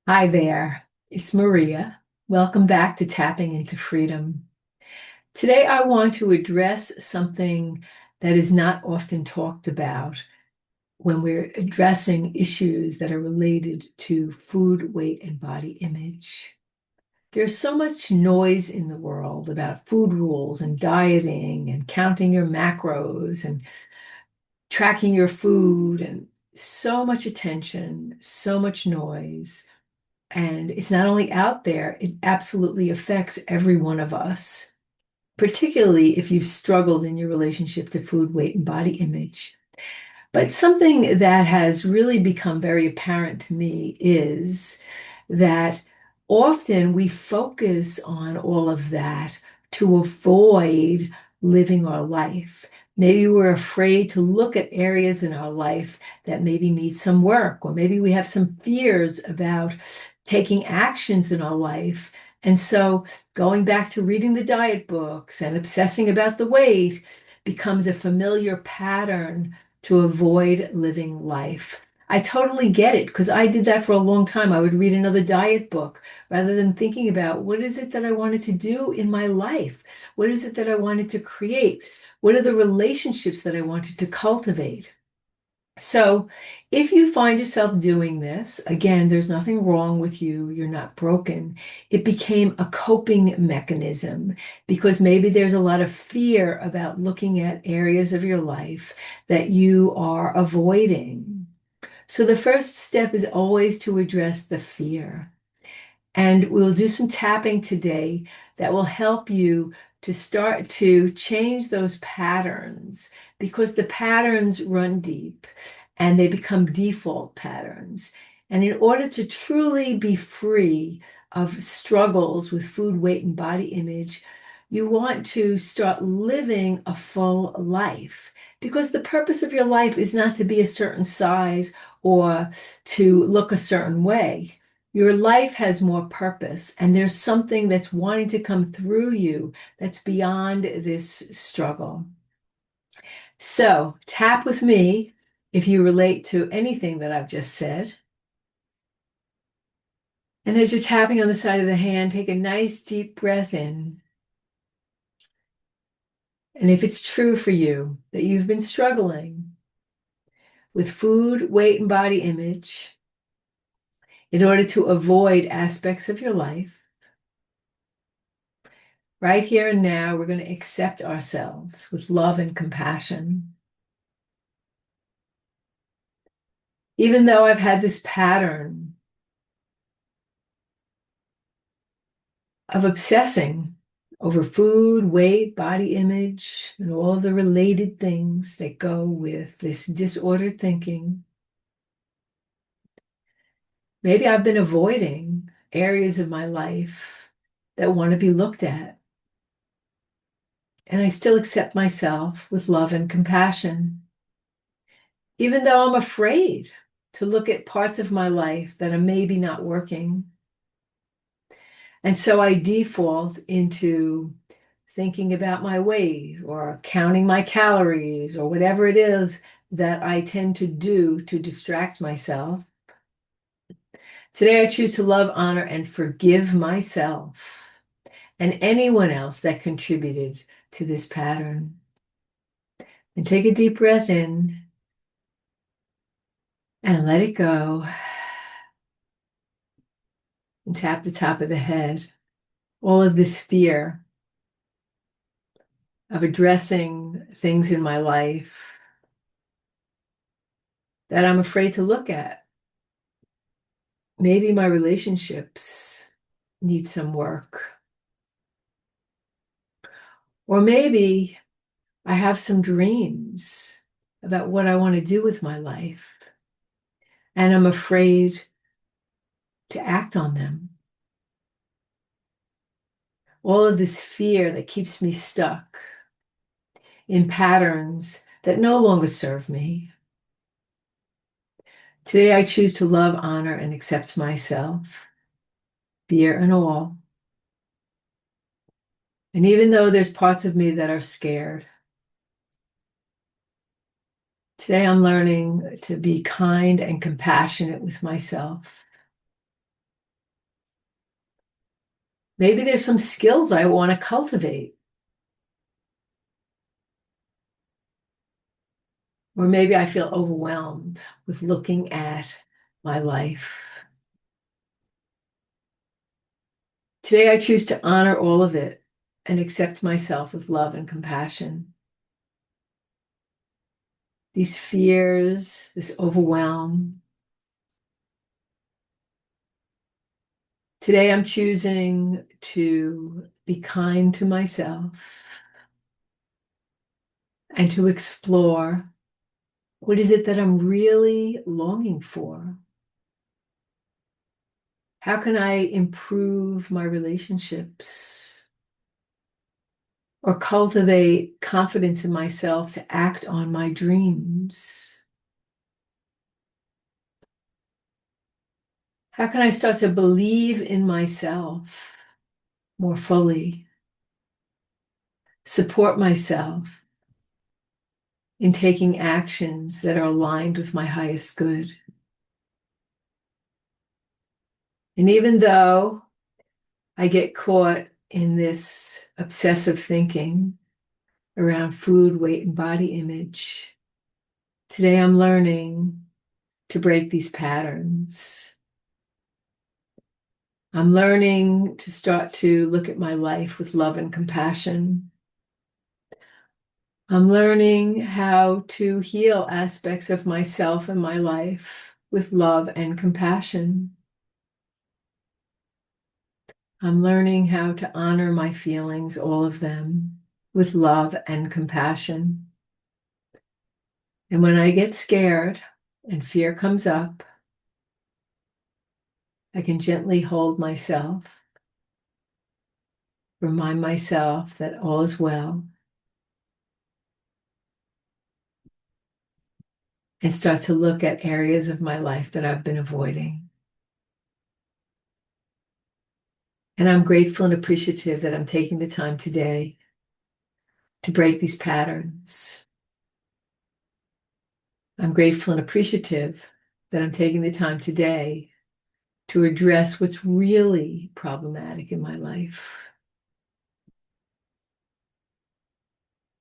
Hi there, it's Maria. Welcome back to Tapping into Freedom. Today, I want to address something that is not often talked about when we're addressing issues that are related to food, weight, and body image. There's so much noise in the world about food rules and dieting and counting your macros and tracking your food, and so much attention, so much noise. And it's not only out there, it absolutely affects every one of us, particularly if you've struggled in your relationship to food, weight, and body image. But something that has really become very apparent to me is that often we focus on all of that to avoid living our life. Maybe we're afraid to look at areas in our life that maybe need some work, or maybe we have some fears about taking actions in our life. And so going back to reading the diet books and obsessing about the weight becomes a familiar pattern to avoid living life. I totally get it because I did that for a long time. I would read another diet book rather than thinking about what is it that I wanted to do in my life? What is it that I wanted to create? What are the relationships that I wanted to cultivate? So, if you find yourself doing this, again, there's nothing wrong with you. You're not broken. It became a coping mechanism because maybe there's a lot of fear about looking at areas of your life that you are avoiding. So, the first step is always to address the fear. And we'll do some tapping today that will help you to start to change those patterns because the patterns run deep and they become default patterns. And in order to truly be free of struggles with food, weight, and body image, you want to start living a full life because the purpose of your life is not to be a certain size or to look a certain way. Your life has more purpose, and there's something that's wanting to come through you that's beyond this struggle. So, tap with me if you relate to anything that I've just said. And as you're tapping on the side of the hand, take a nice deep breath in. And if it's true for you that you've been struggling with food, weight, and body image in order to avoid aspects of your life, right here and now, we're going to accept ourselves with love and compassion. Even though I've had this pattern of obsessing over food, weight, body image, and all the related things that go with this disordered thinking, maybe I've been avoiding areas of my life that want to be looked at. And I still accept myself with love and compassion, even though I'm afraid to look at parts of my life that are maybe not working. And so I default into thinking about my weight or counting my calories or whatever it is that I tend to do to distract myself. Today, I choose to love, honor, and forgive myself and anyone else that contributed to this pattern. And take a deep breath in and let it go. And tap the top of the head. All of this fear of addressing things in my life that I'm afraid to look at. Maybe my relationships need some work. Or maybe I have some dreams about what I want to do with my life, and I'm afraid to act on them. All of this fear that keeps me stuck in patterns that no longer serve me. Today, I choose to love, honor, and accept myself, fear and all. And even though there's parts of me that are scared, today I'm learning to be kind and compassionate with myself. Maybe there's some skills I want to cultivate. Or maybe I feel overwhelmed with looking at my life. Today, I choose to honor all of it and accept myself with love and compassion. These fears, this overwhelm. Today, I'm choosing to be kind to myself and to explore what is it that I'm really longing for? How can I improve my relationships or cultivate confidence in myself to act on my dreams? How can I start to believe in myself more fully, support myself in taking actions that are aligned with my highest good? And even though I get caught in this obsessive thinking around food, weight, and body image, today I'm learning to break these patterns. I'm learning to start to look at my life with love and compassion. I'm learning how to heal aspects of myself and my life with love and compassion. I'm learning how to honor my feelings, all of them, with love and compassion. And when I get scared and fear comes up, I can gently hold myself, remind myself that all is well, and start to look at areas of my life that I've been avoiding. And I'm grateful and appreciative that I'm taking the time today to break these patterns. I'm grateful and appreciative that I'm taking the time today to address what's really problematic in my life.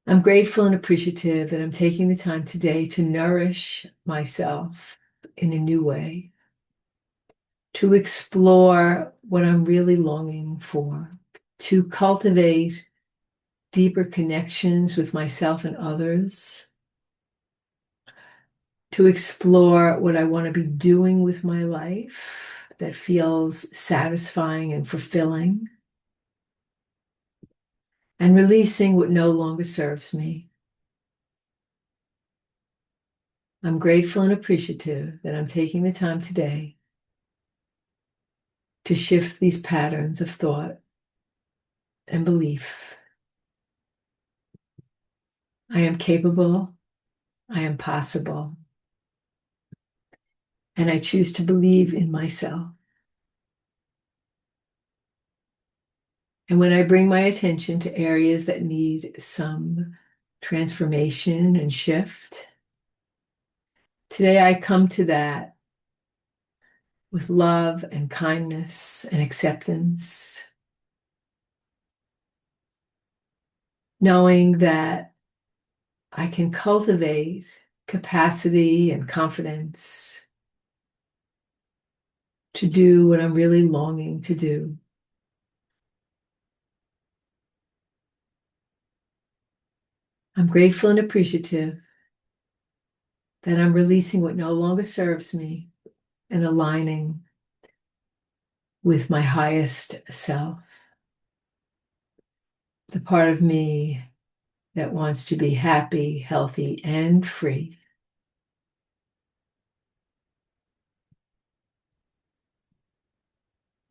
I'm grateful and appreciative that I'm taking the time today to nourish myself in a new way, to explore what I'm really longing for, to cultivate deeper connections with myself and others, to explore what I want to be doing with my life that feels satisfying and fulfilling, and releasing what no longer serves me. I'm grateful and appreciative that I'm taking the time today to shift these patterns of thought and belief. I am capable, I am possible, and I choose to believe in myself. And when I bring my attention to areas that need some transformation and shift, today I come to that with love and kindness and acceptance, knowing that I can cultivate capacity and confidence to do what I'm really longing to do. I'm grateful and appreciative that I'm releasing what no longer serves me and aligning with my highest self, the part of me that wants to be happy, healthy, and free.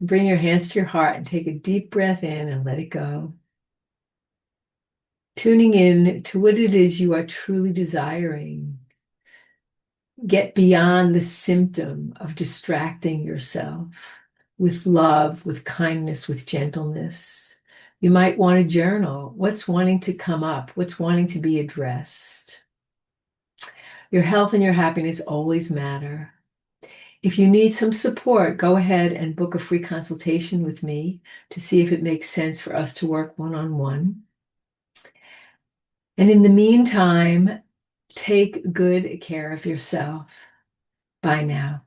Bring your hands to your heart and take a deep breath in and let it go. Tuning in to what it is you are truly desiring. Get beyond the symptom of distracting yourself with love, with kindness, with gentleness. You might want to journal. What's wanting to come up? What's wanting to be addressed? Your health and your happiness always matter. If you need some support, go ahead and book a free consultation with me to see if it makes sense for us to work one-on-one. And in the meantime, take good care of yourself. Bye now.